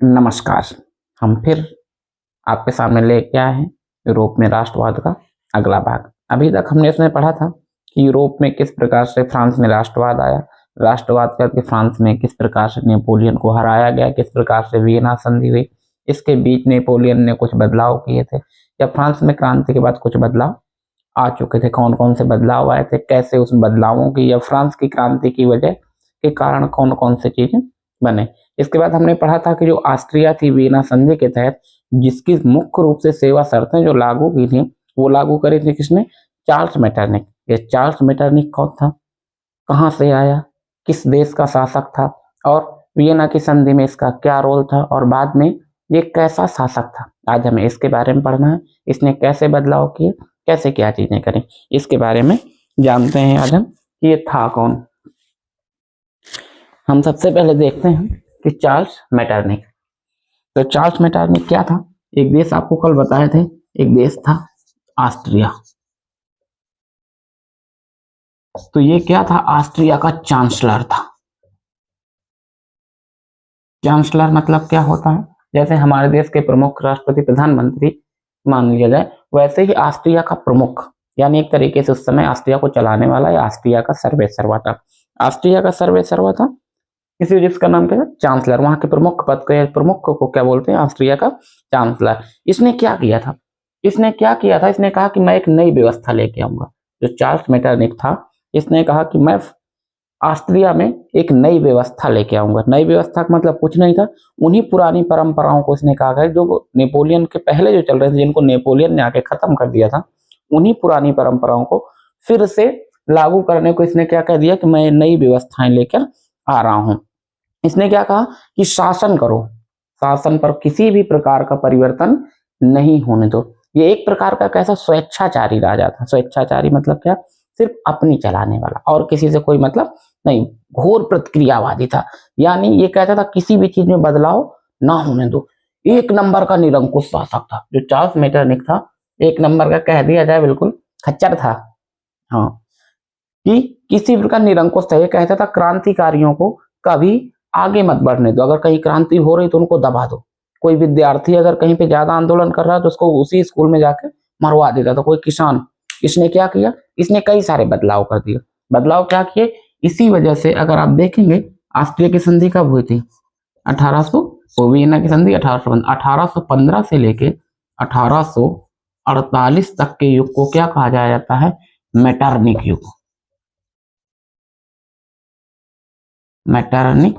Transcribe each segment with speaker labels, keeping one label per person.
Speaker 1: नमस्कार। हम फिर आपके सामने लेके आए हैं यूरोप में राष्ट्रवाद का अगला भाग। अभी तक हमने इसमें पढ़ा था कि यूरोप में किस प्रकार से फ्रांस में राष्ट्रवाद आया, राष्ट्रवाद करके फ्रांस में किस प्रकार से नेपोलियन को हराया गया, किस प्रकार से वियना संधि हुई, इसके बीच नेपोलियन ने कुछ बदलाव किए थे। जब फ्रांस में क्रांति के बाद कुछ बदलाव आ चुके थे, कौन कौन से बदलाव आए थे, कैसे उस बदलावों की या फ्रांस की क्रांति की वजह के कारण कौन कौन से चीजें बने। इसके बाद हमने पढ़ा था कि जो ऑस्ट्रिया थी वियना संधि के तहत जिसकी मुख्य रूप से सेवा शर्तें जो लागू की थी वो लागू करी थी किसने? Charles Metternich. ये चार्ल्स मेटरनिख कौन था, कहाँ से आया, किस देश का शासक था और वियना की संधि में इसका क्या रोल था और बाद में ये कैसा शासक था, आज हमें इसके बारे में पढ़ना है। इसने कैसे बदलाव किए, कैसे क्या चीजें करें, इसके बारे में जानते हैं आज हम कि ये था कौन। हम सबसे पहले देखते हैं कि चार्ल्स मेटरनिख। तो चार्ल्स मेटरनिख क्या था? एक देश आपको कल बताए थे, एक देश था ऑस्ट्रिया। तो ये क्या था? ऑस्ट्रिया का चांसलर था। चांसलर मतलब क्या होता है? जैसे हमारे देश के प्रमुख राष्ट्रपति प्रधानमंत्री मान लिया जाए, वैसे ही ऑस्ट्रिया का प्रमुख, यानी एक तरीके से उस समय ऑस्ट्रिया को चलाने वाला या ऑस्ट्रिया का सर्वेसर्वा था। ऑस्ट्रिया का सर्वेसर्वा था इसी जिसका नाम क्या है? चांसलर। वहां के प्रमुख पद को, प्रमुख को क्या बोलते हैं? ऑस्ट्रिया का चांसलर। इसने क्या किया था? इसने कहा कि मैं एक नई व्यवस्था लेके आऊंगा। जो चार्ल्स मेटरनिख था इसने कहा कि मैं ऑस्ट्रिया में एक नई व्यवस्था लेके आऊंगा। नई व्यवस्था का मतलब कुछ नहीं था, उन्हीं पुरानी परंपराओं को इसने कहा है जो नेपोलियन के पहले जो चल रहे थे, जिनको नेपोलियन ने आके खत्म कर दिया था, उन्हीं पुरानी परंपराओं को फिर से लागू करने को इसने क्या कह दिया कि मैं नई व्यवस्थाएं लेकर आ रहा हूं। इसने क्या कहा कि शासन करो, शासन पर किसी भी प्रकार का परिवर्तन नहीं होने दो। ये एक प्रकार का कैसा स्वेच्छाचारी राजा था। स्वेच्छाचारी मतलब क्या? सिर्फ अपनी चलाने वाला और किसी से कोई मतलब नहीं, घोर प्रतिक्रियावादी था। यानी ये कहता था किसी भी चीज में बदलाव ना होने दो। एक नंबर का निरंकुश शासक था जो चार्ल्स मेटरनिख था। एक नंबर का कह दिया जाए बिल्कुल खच्चर था। हाँ, कि किसी प्रकार निरंकुश था। ये कहता था क्रांतिकारियों को कभी आगे मत बढ़ने दो, अगर कहीं क्रांति हो रही तो उनको दबा दो। कोई विद्यार्थी अगर कहीं पे ज्यादा आंदोलन कर रहा है तो उसको उसी स्कूल में जाके मरवा देता था। कोई किसान, इसने क्या किया? इसने कई सारे बदलाव कर दिए। बदलाव क्या किए? इसी वजह से अगर आप देखेंगे ऑस्ट्रिया की संधि कब हुई थी? 1800। वियना की संधि 1815 से लेके 1848 तक के युग को क्या कहा जाता है? मेटरनिख युग। मेटरनिख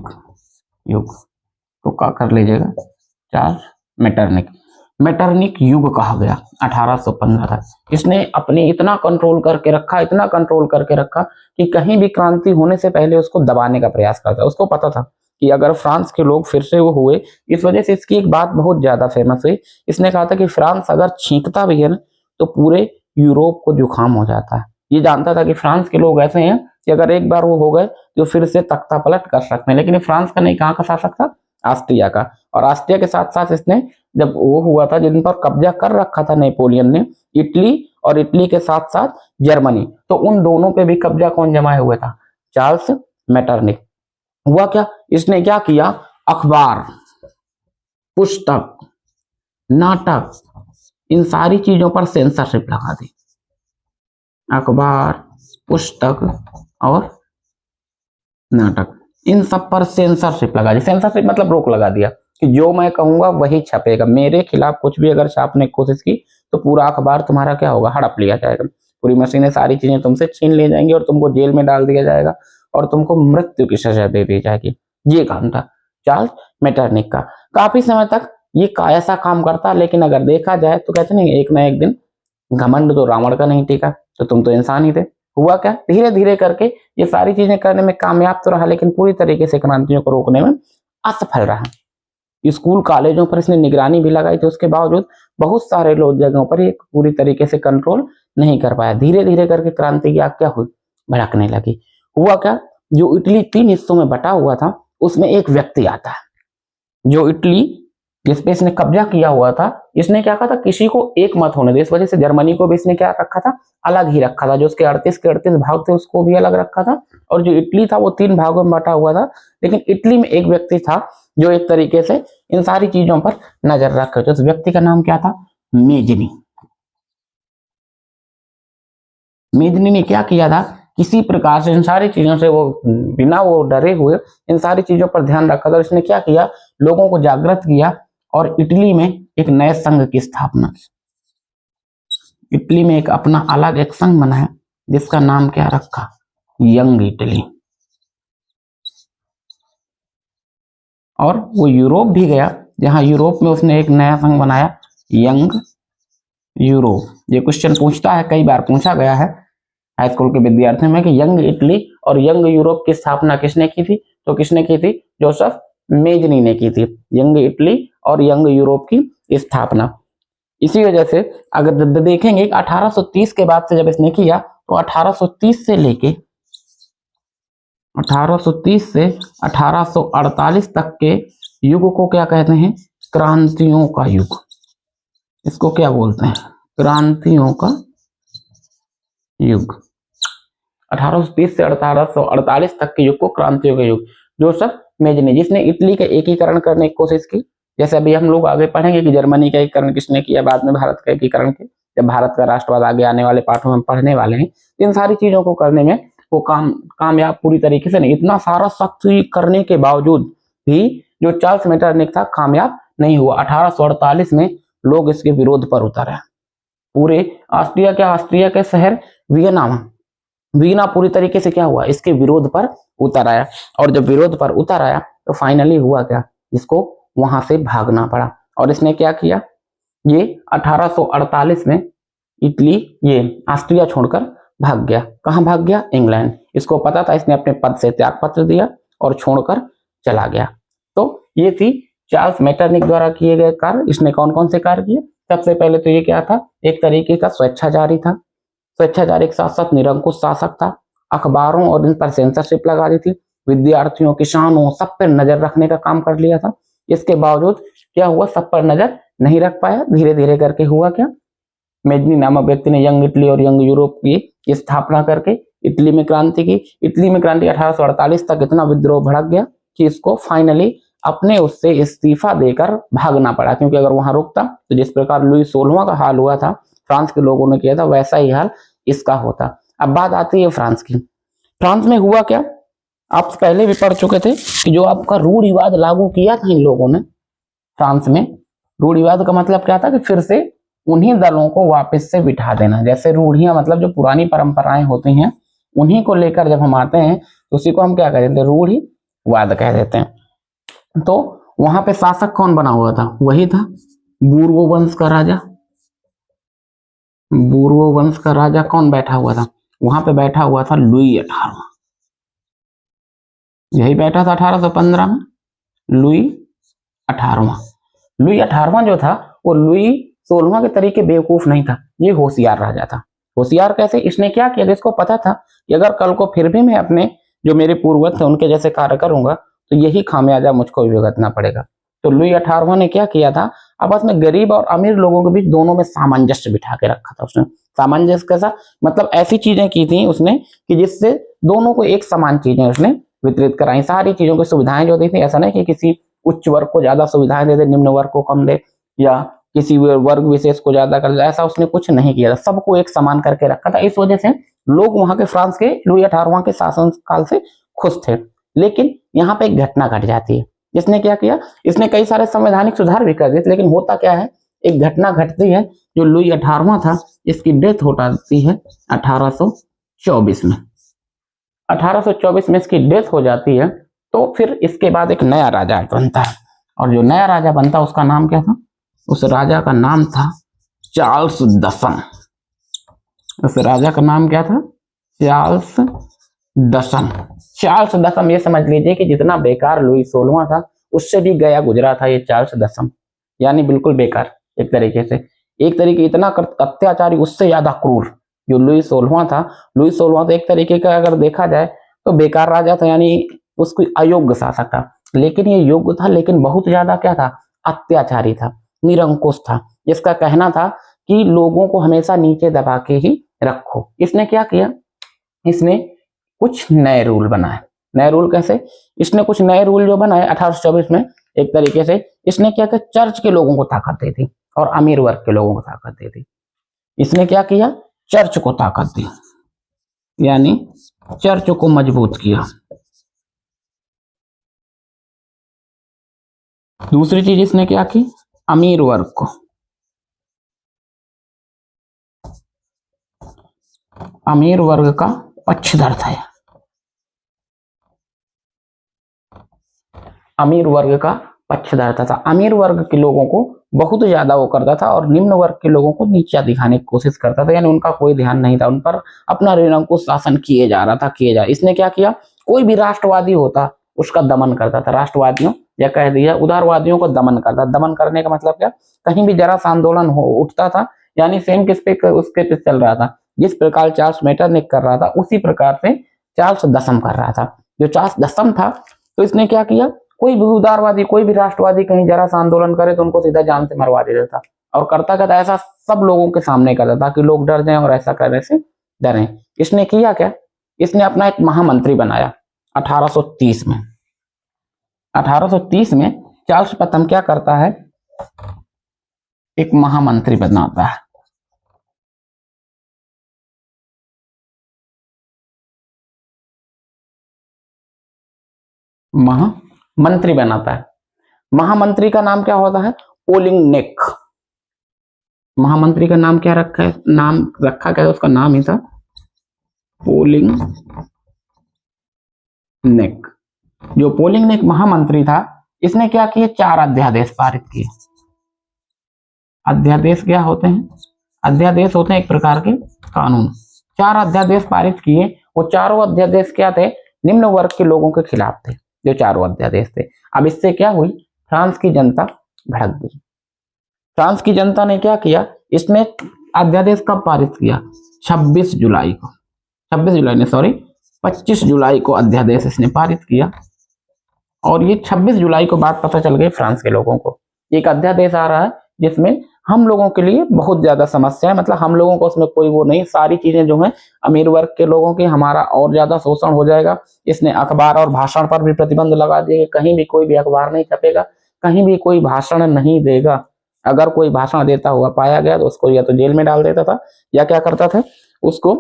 Speaker 1: युग तो क्या कर लीजिएगा? Charles Metternich. मेटरनिख युग कहा गया 1815 तक। इसने अपने इतना कंट्रोल करके रखा, इतना कंट्रोल करके रखा कि कहीं भी क्रांति होने से पहले उसको दबाने का प्रयास करता। उसको पता था कि अगर फ्रांस के लोग फिर से वो हुए, इस वजह से इसकी एक बात बहुत ज्यादा फेमस हुई। इसने कहा था कि फ्रांस अगर छींकता भी है ना तो पूरे यूरोप को जुकाम हो जाता है। ये जानता था कि फ्रांस के लोग ऐसे हैं कि अगर एक बार वो हो गए तो फिर से तख्ता पलट कर सकते हैं। लेकिन ये फ्रांस का नहीं, कहाँ का शासक था? ऑस्ट्रिया का। और ऑस्ट्रिया के साथ साथ इसने जब वो हुआ था जिन पर कब्जा कर रखा था नेपोलियन ने, इटली, और इटली के साथ साथ जर्मनी, तो उन दोनों पे भी कब्जा कौन जमाए हुए था? Charles Metternich. हुआ क्या? इसने क्या किया? अखबार, पुस्तक, नाटक, इन सारी चीजों पर सेंसरशिप लगा दी। अखबार, पुस्तक और नाटक, इन सब पर सेंसरशिप लगा दी। सेंसरशिप मतलब रोक लगा दिया कि जो मैं कहूंगा वही छपेगा। मेरे खिलाफ कुछ भी अगर छापने की कोशिश की तो पूरा अखबार तुम्हारा क्या होगा? हड़प लिया जाएगा। पूरी मशीनें, सारी चीजें तुमसे छीन ली जाएंगी और तुमको जेल में डाल दिया जाएगा और तुमको मृत्यु की सजा दे दी जाएगी। ये काम था चार्ल्स मेटरनिख का। काफी समय तक ये ऐसा काम करता, लेकिन अगर देखा जाए तो कहते नहीं, एक ना एक दिन घमंड तो रावण का नहीं टीका, तो तुम तो इंसान ही थे। हुआ क्या? धीरे धीरे करके ये सारी चीजें करने में कामयाब तो रहा, लेकिन पूरी तरीके से क्रांतियों को रोकने में असफल रहा। स्कूल कॉलेजों पर इसने निगरानी भी लगाई थी, उसके बावजूद बहुत सारे लोग जगहों पर ये पूरी तरीके से कंट्रोल नहीं कर पाया। धीरे धीरे करके क्रांति की आग क्या हुई? भड़कने लगी। हुआ क्या? जो इटली 3 हिस्सों में बटा हुआ था उसमें एक व्यक्ति आता है जो इटली जिसपे इसने कब्जा किया हुआ था। इसने क्या कहा था? किसी को एक मत होने दे। इस वजह से जर्मनी को भी इसने क्या रखा था? अलग ही रखा था। जो उसके 38 के 38 भाग थे उसको भी अलग रखा था, और जो इटली था वो 3 भागों में बटा हुआ था। लेकिन इटली में एक व्यक्ति था जो एक तरीके से इन सारी चीजों पर नजर रखे थे। उस व्यक्ति का नाम क्या था? मेजनी। मेजनी ने क्या किया था? किसी प्रकार से इन सारी चीजों से वो बिना वो डरे हुए इन सारी चीजों पर ध्यान रखा था। और इसने क्या किया? लोगों को जागृत किया और इटली में एक नए संघ की स्थापना की। इटली में एक अपना अलग एक संघ बनाया जिसका नाम क्या रखा? Young Italy. और वो यूरोप भी गया, जहां यूरोप में उसने एक नया संघ बनाया, यंग यूरोप। ये क्वेश्चन पूछता है, कई बार पूछा गया है हाई स्कूल के विद्यार्थियों में कि यंग इटली और यंग यूरोप की स्थापना किसने की थी? तो किसने की थी? जोसेफ मेजनी ने की थी यंग इटली और यंग यूरोप की स्थापना। इसी वजह से अगर देखेंगे 1830 के बाद से जब इसने किया, तो 1830 से लेके 1830 से 1848 तक के युग को क्या कहते हैं? क्रांतियों का युग। इसको क्या बोलते हैं? क्रांतियों का युग। 1830 से 1848 तक के युग को क्रांतियों का युग। जोसेफ मेजनी, जिसने इटली का एकीकरण करने की कोशिश की। जैसे अभी हम लोग आगे पढ़ेंगे कि जर्मनी का एकीकरण किसने किया, बाद में भारत का एकीकरण किया, जब भारत का राष्ट्रवाद आगे आने वाले पाठों में हम पढ़ने वाले हैं। इन सारी चीजों को करने में वो कामयाब पूरी तरीके से नहीं। इतना सारा सख्त करने के बावजूद भी जो चार्ल्स मेटरनिख था कामयाब नहीं हुआ। 1848 में लोग इसके विरोध पर उतर आए। पूरे ऑस्ट्रिया के शहर वीना पूरी तरीके से क्या हुआ? इसके विरोध पर उतर आया। और जब विरोध पर उतर आया तो फाइनली हुआ क्या? इसको वहां से भागना पड़ा। और इसने क्या किया? ये 1848 में इटली ये ऑस्ट्रिया छोड़कर भाग गया। कहां भाग गया? इंग्लैंड। इसको पता था, इसने अपने पद से त्यागपत्र दिया और छोड़कर चला गया। तो ये थी चार्ल्स मेटरनिख द्वारा किए गए कार्य। इसने कौन कौन से कार्य किए? सबसे पहले तो ये क्या था? एक तरीके का स्वेच्छाचारी था। स्वेच्छाचारी के साथ साथ निरंकुश शासक था। अखबारों और इन पर सेंसरशिप लगा दी थी। विद्यार्थियों, किसानों, सब पर नजर रखने का काम कर लिया था। इसके बावजूद क्या हुआ? सब पर नजर नहीं रख पाया। धीरे धीरे करके हुआ क्या? मेजनी नामक व्यक्ति ने यंग इटली और यंग यूरोप की स्थापना करके इटली में क्रांति की। इटली में क्रांति 1848 तक इतना विद्रोह भड़क गया कि इसको फाइनली अपने उससे इस्तीफा देकर भागना पड़ा। क्योंकि अगर वहां रुकता तो जिस प्रकार लुई 16वां का हाल हुआ था, फ्रांस के लोगों ने किया था, वैसा ही हाल इसका होता। अब बात आती है फ्रांस की। फ्रांस में हुआ क्या? आप पहले भी पढ़ चुके थे कि जो आपका रूढ़िवाद लागू किया था इन लोगों ने फ्रांस में। रूढ़िवाद का मतलब क्या था? कि फिर से उन्हीं दलों को वापस से बिठा देना। जैसे रूढ़ियां मतलब जो पुरानी परंपराएं होती हैं, उन्हीं को लेकर जब हम आते हैं तो उसी को हम क्या कह देते हैं? रूढ़िवाद कह देते हैं। तो वहां पे शासक कौन बना हुआ था? वही था बूर्बो वंश का राजा। बूर्बो वंश का राजा कौन बैठा हुआ था? वहां पे बैठा हुआ था लुई 18वां। यही बैठा था 1815 में, लुई 18वां। लुई 18वां जो था वो लुई 16वां के तरीके बेवकूफ नहीं था। ये होशियार राजा था। होशियार कैसे? इसने क्या किया? इसको पता था कि अगर कल को फिर भी मैं अपने जो मेरे पूर्वज थे उनके जैसे कार्य करूंगा तो यही खामियाजा मुझको भी भुगतना पड़ेगा। तो लुई 18वां ने क्या किया था? आपस में गरीब और अमीर लोगों के बीच दोनों में सामंजस्य बिठा के रखा था उसने। सामंजस्य कैसा? मतलब ऐसी चीजें की थी उसने कि जिससे दोनों को एक समान चीजें उसने वितरित कराई। सारी चीजों की सुविधाएं जो दी थी, ऐसा नहीं कि किसी उच्च वर्ग को ज्यादा सुविधाएं दे दे, निम्न वर्ग को कम दे, या किसी वर्ग विशेष को ज्यादा कर दे, ऐसा उसने कुछ नहीं किया था। सबको एक समान करके रखा था। इस वजह से लोग वहां के फ्रांस के लुई 18वां के शासन काल से खुश थे। लेकिन यहाँ पे एक घटना घट जाती है। इसने क्या किया? इसने कई सारे संवैधानिक सुधार भी कर दिए, लेकिन होता क्या है? एक घटना घटती है। जो लुई 18वां था इसकी डेथ हो जाती है 1824 में। 1824 में इसकी डेथ हो जाती है। तो फिर इसके बाद एक नया राजा बनता है। और जो नया राजा बनता है उसका नाम क्या था? उस राजा का नाम था चार्ल्स दसम। उस राजा का नाम क्या था? चार्ल्स दसम। चार्ल्स दसम, ये समझ लीजिए कि जितना बेकार लुई 16वां था उससे भी गया गुजरा था ये चार्ल्स दसम। यानी बिल्कुल बेकार एक तरीके से। एक तरीके इतना अत्याचारी, उससे ज्यादा क्रूर जो लुई 16वां था। लुई 16वां तो एक तरीके का अगर देखा जाए तो बेकार राजा था, यानी उसको अयोग्य शासक था। लेकिन ये योग्य था, लेकिन बहुत ज्यादा क्या था? अत्याचारी था, निरंकुश था। जिसका कहना था कि लोगों को हमेशा नीचे दबा के ही रखो। इसने क्या किया, इसने कुछ नए रूल बनाए। नए रूल कैसे, इसने कुछ नए रूल जो बनाए 1824 में, एक तरीके से इसने क्या किया, चर्च के लोगों को ताकत दी थी और अमीर वर्ग के लोगों को ताकत दी थी। इसने क्या किया, चर्च को ताकत दी, यानी चर्च को मजबूत किया। दूसरी चीज इसने क्या की, अमीर वर्ग को, अमीर वर्ग का पक्षधर था। अमीर वर्ग का पक्षधर था। अमीर वर्ग के लोगों को बहुत ज्यादा वो करता था और निम्न वर्ग के लोगों को नीचा दिखाने की कोशिश करता था, यानी उनका कोई ध्यान नहीं था, उन पर अपना निरंकुश शासन किए जा रहा था, किए जा। इसने क्या किया, कोई भी राष्ट्रवादी होता उसका दमन करता था, राष्ट्रवादियों या कह दिया उदारवादियों को दमन करता। दमन करने का मतलब क्या, कहीं भी जरा सा आंदोलन हो उठता था, यानी सेम किस पे, उसके पे चल रहा था, जिस प्रकार चार्ल्स मेटरनिख कर रहा था उसी प्रकार से चार्ल्स दसम कर रहा था। जो चार्ल्स दसम था, तो इसने क्या किया, कोई भी उदारवादी, कोई भी राष्ट्रवादी कहीं जरा सा आंदोलन करे तो उनको सीधा जान से मरवा देता था। और करता क्या था, ऐसा सब लोगों के सामने करता ताकि लोग डर जाएं और ऐसा करने से डरें। इसने किया क्या, इसने अपना एक महामंत्री बनाया 1830 में। 1830 में चार्ल्स प्रथम क्या करता है, एक महामंत्री बनाता है। महामंत्री बनाता है। महामंत्री का नाम क्या होता है, पोलिंगनेक। महामंत्री का नाम क्या रखा है, नाम रखा क्या है, उसका नाम ही था पोलिंगनेक। जो पोलिंगनेक महामंत्री था, इसने क्या किए, 4 अध्यादेश पारित किए। अध्यादेश क्या होते हैं, अध्यादेश होते हैं एक प्रकार के कानून। 4 अध्यादेश पारित किए। वो चारों अध्यादेश क्या थे, निम्न वर्ग के लोगों के खिलाफ थे, जो चारों अध्यादेश थे। अब इससे क्या हुई, फ्रांस की जनता भड़क गई। फ्रांस की जनता ने क्या किया, इसने अध्यादेश कब पारित किया, 26 जुलाई को, 26 जुलाई ने सॉरी 25 जुलाई को अध्यादेश इसने पारित किया। और ये 26 जुलाई को बात पता चल गई फ्रांस के लोगों को, एक अध्यादेश आ रहा है जिसमें हम लोगों के लिए बहुत ज्यादा समस्या है, मतलब हम लोगों को उसमें कोई वो नहीं, सारी चीजें जो है अमीर वर्ग के लोगों की, हमारा और ज्यादा शोषण हो जाएगा। इसने अखबार और भाषण पर भी प्रतिबंध लगा दिए, कहीं भी कोई भी अखबार नहीं छपेगा, कहीं भी कोई भाषण नहीं देगा। अगर कोई भाषण देता हुआ पाया गया तो उसको या तो जेल में डाल देता था या क्या करता था, उसको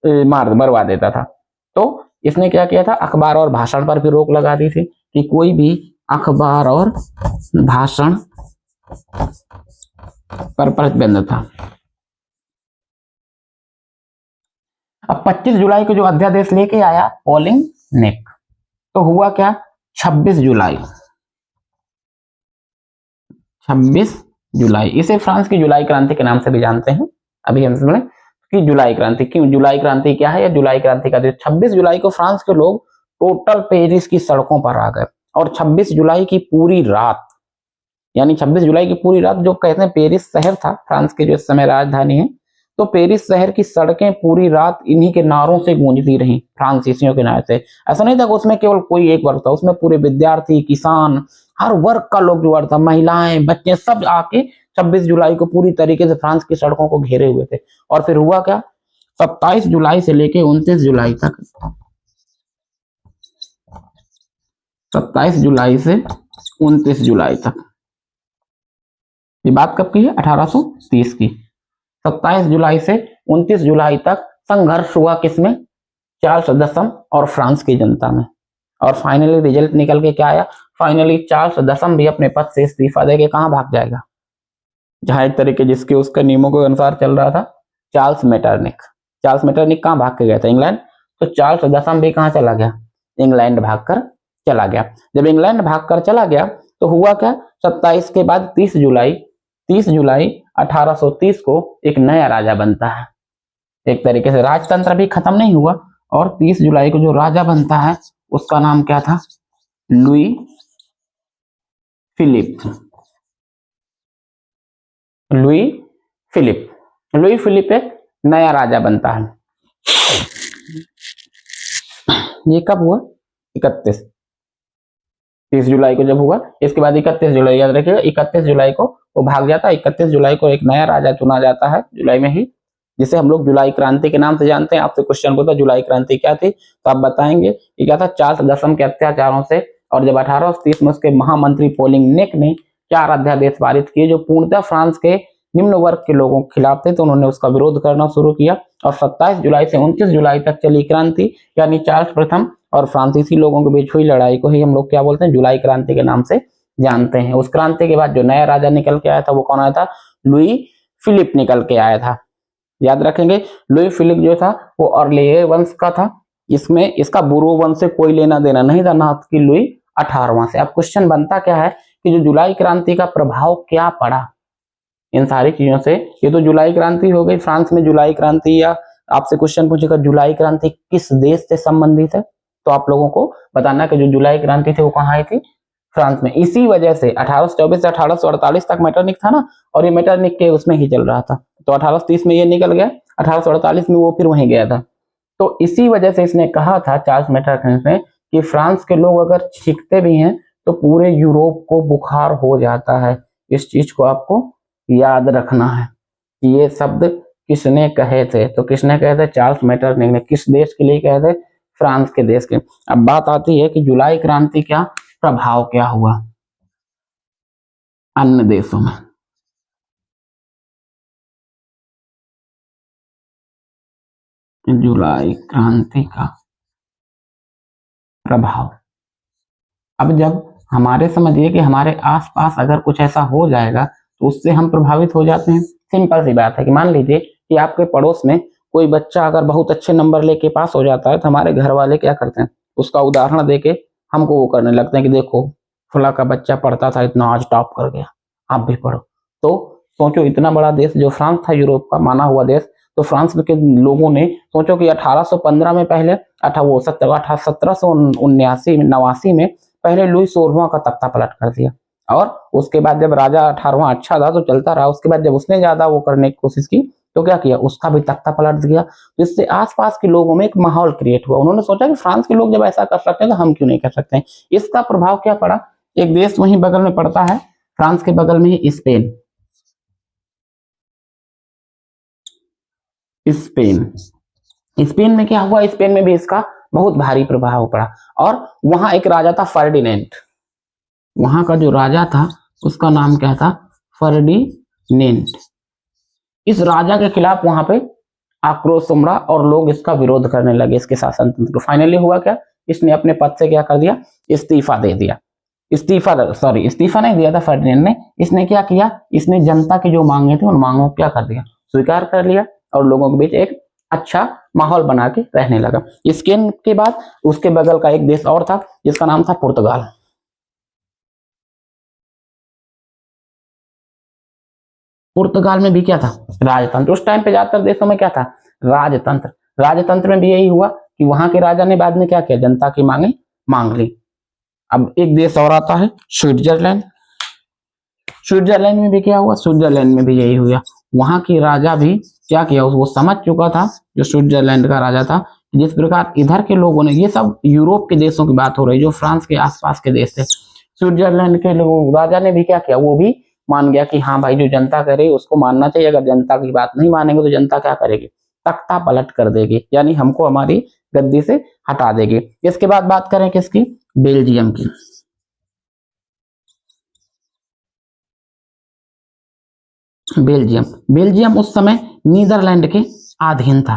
Speaker 1: मरवा देता था। तो इसने क्या किया था, अखबार और भाषण पर भी रोक लगा दी थी कि कोई भी अखबार और भाषण पर प्रतिबंध था। अब 25 जुलाई को जो अध्यादेश लेके आया पोलिंगनेक, तो हुआ क्या, 26 जुलाई, 26 जुलाई, इसे फ्रांस की जुलाई क्रांति के नाम से भी जानते हैं। अभी हम समझे कि जुलाई क्रांति क्यों, जुलाई क्रांति क्या है या जुलाई क्रांति का 26 जुलाई को फ्रांस के लोग टोटल पेरिस की सड़कों पर आ गए। और 26 जुलाई की पूरी रात, यानी 26 जुलाई की पूरी रात, जो कहते हैं पेरिस शहर था फ्रांस के जो इस समय राजधानी है, तो पेरिस शहर की सड़कें पूरी रात इन्हीं के नारों से गूंजती रही, फ्रांसीसियों के नारे से। ऐसा नहीं था कि उसमें केवल कोई एक वर्ग था, उसमें पूरे विद्यार्थी, किसान, हर वर्ग का लोग जो था, महिलाएं, बच्चे, सब आके 26 जुलाई को पूरी तरीके से फ्रांस की सड़कों को घेरे हुए थे। और फिर हुआ क्या, 27 जुलाई से लेके 29 जुलाई तक, 27 जुलाई से 29 जुलाई तक, ये बात कब की है, 1830 की। 27 जुलाई से 29 जुलाई तक संघर्ष हुआ किसमें, चार्ल्स दसम और फ्रांस की जनता में। और फाइनली रिजल्ट निकल के क्या आया, फाइनली चार्ल्स दसम भी अपने पद से इस्तीफा देके कहां भाग जाएगा, जहां एक तरीके जिसके उसके नियमों के अनुसार चल रहा था, चार्ल्स मेटरनिख। चार्ल्स मेटरनिख कहां भाग के गया था, इंग्लैंड। तो चार्ल्स दसम भी कहां चला गया, इंग्लैंड भागकर चला गया। जब इंग्लैंड भागकर चला गया तो हुआ क्या, 27 के बाद 30 जुलाई 1830 को एक नया राजा बनता है। एक तरीके से राजतंत्र भी खत्म नहीं हुआ, और 30 जुलाई को जो राजा बनता है उसका नाम क्या था, Louis Philippe. Louis Philippe, Louis Philippe एक नया राजा बनता है। ये कब हुआ, 30 जुलाई को जब हुआ, इसके बाद 31 जुलाई, याद रखिएगा 31 जुलाई को वो भाग जाता है। 31 जुलाई को एक नया राजा चुना जाता है, जुलाई में ही। जिसे हम लोग जुलाई क्रांति के नाम से जानते हैं। आपसे क्वेश्चन पूछा जुलाई क्रांति क्या थी, तो आप बताएंगे कि क्या था, चार्ल्स दसम के अत्याचारों से। और जब 1830 में उसके महामंत्री पोलिंगनेक ने 4 अध्यादेश पारित किए जो पूर्णतः फ्रांस के निम्न वर्ग के लोगों के खिलाफ थे, तो उन्होंने उसका विरोध करना शुरू किया। और 27 जुलाई से 29 जुलाई तक चली क्रांति, यानी चार्ल्स प्रथम और फ्रांसीसी लोगों के बीच हुई लड़ाई को ही हम लोग क्या बोलते हैं, जुलाई क्रांति के नाम से जानते हैं। उस क्रांति के बाद जो नया राजा निकल के आया था वो कौन आया था, लुई फिलिप निकल के आया था। याद रखेंगे, लुई फिलिप जो था वो ऑर्लेये वंश का था। इसमें इसका बुरो वंश से कोई लेना देना नहीं था, ना कि लुई 18वां से। अब क्वेश्चन बनता क्या है कि जो जुलाई क्रांति का प्रभाव क्या पड़ा इन सारी चीजों से। ये तो जुलाई क्रांति हो गई, फ्रांस में जुलाई क्रांति, या आपसे क्वेश्चन पूछेगा जुलाई क्रांति किस देश से संबंधित है, तो आप लोगों को बताना कि जो जुलाई क्रांति थी वो कहाँ आई थी, फ्रांस में। इसी वजह से 1824 से 1848 तक मेटरनिक था ना, और ये मेटरनिक के उसमें ही चल रहा था, तो 1830 में ये निकल गया, 1848 में वो फिर वहीं गया था। तो इसी वजह से इसने कहा था, चार्ल्स मेटरनिक ने, कि फ्रांस के लोग अगर छींकते भी हैं तो पूरे यूरोप को बुखार हो जाता है। इस चीज को आपको याद रखना है कि ये शब्द किसने कहे थे, तो किसने कहे थे, चार्ल्स मेटरनिक ने। किस देश के लिए कहे थे, फ्रांस के देश के। अब बात आती है कि जुलाई क्रांति का प्रभाव क्या हुआ अन्य देशों में। जुलाई क्रांति का प्रभाव, अब जब हमारे समझिए कि हमारे आसपास अगर कुछ ऐसा हो जाएगा तो उससे हम प्रभावित हो जाते हैं। सिंपल सी बात है कि मान लीजिए कि आपके पड़ोस में कोई बच्चा अगर बहुत अच्छे नंबर लेके पास हो जाता है, तो हमारे घर वाले क्या करते हैं, उसका उदाहरण देके हमको वो करने लगते हैं कि देखो फला का बच्चा पढ़ता था इतना, आज टॉप कर गया, आप भी पढ़ो। तो सोचो, इतना बड़ा देश जो फ्रांस था, यूरोप का माना हुआ देश, तो फ्रांस के लोगों ने सोचो कि 1815 में पहले 1789 में पहले लुई 16वां का तख्ता पलट कर दिया। और उसके बाद जब राजा 18वां अच्छा था तो चलता रहा, उसके बाद जब उसने ज्यादा वो करने की कोशिश की तो क्या किया, उसका भी तख्ता पलट दिया। तो इससे आसपास के लोगों में एक माहौल क्रिएट हुआ। उन्होंने सोचा कि फ्रांस के लोग जब ऐसा कर सकते हैं तो हम क्यों नहीं कर सकते हैं। इसका प्रभाव क्या पड़ा, एक देश वहीं बगल में पड़ता है, फ्रांस के बगल में ही स्पेन। स्पेन में क्या हुआ, स्पेन में भी इसका बहुत भारी प्रभाव पड़ा। और वहां एक राजा था फर्डिनेंट, वहां का जो राजा था उसका नाम क्या था, फर्डिनेंट। इस राजा के खिलाफ वहां पे आक्रोश उमड़ा और लोग इसका विरोध करने लगे, इसके शासन तंत्र को। फाइनली हुआ क्या, इसने अपने पद से क्या कर दिया, इस्तीफा दे दिया। इस्तीफा नहीं दिया था फर्डिनेंट ने, इसने क्या किया, इसने जनता की जो मांगे थी उन मांगों को क्या कर दिया, स्वीकार कर लिया, और लोगों के बीच एक अच्छा माहौल बना के रहने लगा। इसके के बाद उसके बगल का एक देश और था जिसका नाम था पुर्तगाल। पुर्तगाल में भी क्या था, राजतंत्र। उस टाइम पे ज्यादातर देशों में क्या था, राजतंत्र। राजतंत्र में भी यही हुआ कि वहां के राजा ने बाद में क्या किया, जनता की मांगे मांग ली। अब एक देश और आता है स्विट्जरलैंड। स्विट्जरलैंड में भी क्या हुआ, स्विट्जरलैंड में भी यही हुआ। वहां की राजा भी क्या किया, वो समझ चुका था, जो स्विट्जरलैंड का राजा था, जिस प्रकार इधर के लोगों ने, ये सब यूरोप के देशों की बात हो रही जो फ्रांस के आसपास के देश थे, स्विट्जरलैंड के लोग, राजा ने भी क्या किया, वो भी मान गया कि हाँ भाई जो जनता कह रही है उसको मानना चाहिए। अगर जनता की बात नहीं मानेंगे तो जनता क्या करेगी, तख्ता पलट कर देगी, यानी हमको हमारी गद्दी से हटा देगी। इसके बाद बात करें किसकी, बेल्जियम की। बेल्जियम उस समय नीदरलैंड के अधीन था।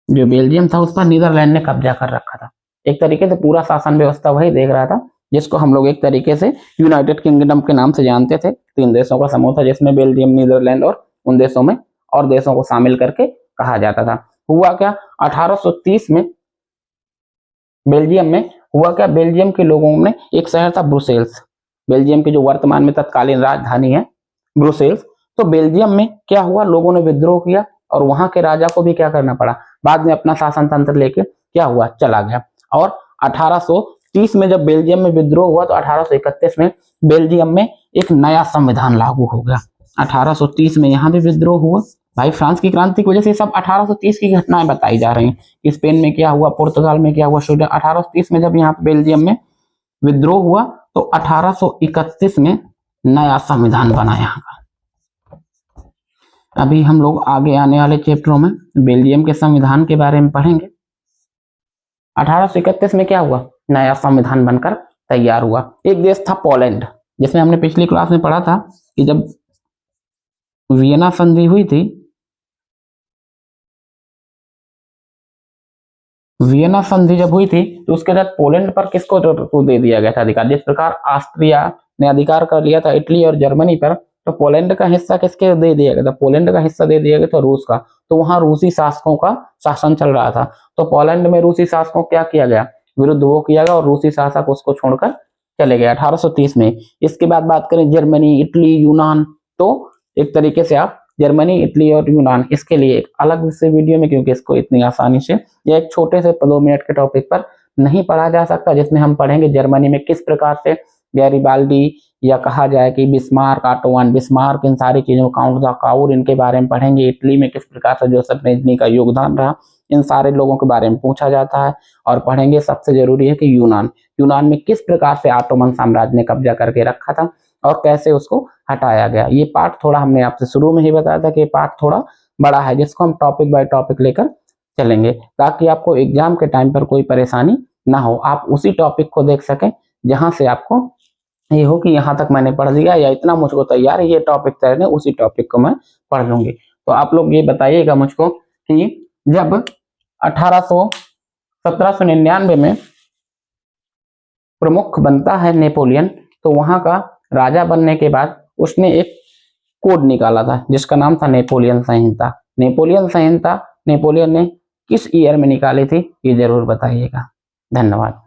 Speaker 1: जो बेल्जियम था उस पर नीदरलैंड ने कब्जा कर रखा था। एक तरीके से पूरा शासन व्यवस्था वही देख रहा था, जिसको हम लोग एक तरीके से यूनाइटेड किंगडम के नाम से जानते थे। 3 देशों का समूह था जिसमें बेल्जियम, नीदरलैंड और उन देशों में और देशों को शामिल करके कहा जाता था। हुआ क्या, 1830 में बेल्जियम में हुआ क्या, बेल्जियम के लोगों ने, एक शहर था ब्रुसेल्स, बेल्जियम की जो वर्तमान में तत्कालीन राजधानी है ब्रुसेल्स। तो बेल्जियम में क्या हुआ, लोगों ने विद्रोह किया और वहां के राजा को भी क्या करना पड़ा, बाद में अपना शासन तंत्र लेके क्या हुआ, चला गया। और 1830 में जब बेल्जियम में विद्रोह हुआ तो 1831 में बेल्जियम में एक नया संविधान लागू हो गया। 1830 में यहाँ भी विद्रोह हुआ। भाई फ्रांस की क्रांति की वजह से सब 1830 की घटनाएं बताई जा रही हैं। स्पेन में क्या हुआ, पुर्तगाल में क्या हुआ, स्वीडन। 1830 में जब यहाँ पे बेल्जियम में विद्रोह हुआ तो 1831 में नया संविधान बना यहाँ का। अभी हम लोग आगे आने वाले चैप्टरों में बेल्जियम के संविधान के बारे में पढ़ेंगे। 1831 में क्या हुआ, नया संविधान बनकर तैयार हुआ। एक देश था पोलैंड, जिसमें हमने पिछली क्लास में पढ़ा था कि जब वियना संधि हुई थी, वियना संधि जब हुई थी तो उसके तहत पोलैंड पर किसको को दे दिया गया था अधिकार। जिस प्रकार ऑस्ट्रिया ने अधिकार कर लिया था इटली और जर्मनी पर, तो पोलैंड का हिस्सा किसके दे दिया गया था, पोलैंड का हिस्सा दे दिया गया था रूस का। तो वहां रूसी शासकों का शासन चल रहा था, तो पोलैंड में रूसी शासकों क्या किया गया, विरुद्ध वो किया गया और रूसी शासक उसको छोड़कर चले गए 1830 में। इसके बाद बात करें जर्मनी, इटली, यूनान, तो एक तरीके से आप जर्मनी, इटली और यूनान, इसके लिए एक अलग से वीडियो में, क्योंकि इसको इतनी आसानी से या एक छोटे से 2 मिनट के टॉपिक पर नहीं पढ़ा जा सकता, जिसमें हम पढ़ेंगे जर्मनी में किस प्रकार से गैरिबाल्डी या कहा जाए कि बिस्मार्क, ऑटो वन बिस्मार्क, इन सारी चीजों, काउंट द काउर, इनके बारे में पढ़ेंगे। इटली में किस प्रकार से जोसेफ रेज़नी का योगदान रहा, इन सारे लोगों के बारे में पूछा जाता है। और पढ़ेंगे सबसे जरूरी है कि यूनान, यूनान में किस प्रकार से ऑटोमन साम्राज्य ने कब्जा करके रखा था और कैसे उसको हटाया गया। ये पार्ट थोड़ा हमने आपसे शुरू में ही बताया था कि ये पार्ट थोड़ा बड़ा है, जिसको हम टॉपिक बाय टॉपिक लेकर चलेंगे, ताकि आपको एग्जाम के टाइम पर कोई परेशानी ना हो, आप उसी टॉपिक को देख सकें जहां से आपको ये हो कि यहाँ तक मैंने पढ़ लिया या इतना मुझको तैयार है, ये टॉपिक तैयार है, उसी टॉपिक को मैं पढ़ लूंगी। तो आप लोग ये बताइएगा मुझको कि जब 1799 में प्रमुख बनता है नेपोलियन, तो वहां का राजा बनने के बाद उसने एक कोड निकाला था जिसका नाम था नेपोलियन संहिता। नेपोलियन संहिता नेपोलियन ने किस ईयर में निकाली थी, ये जरूर बताइएगा। धन्यवाद।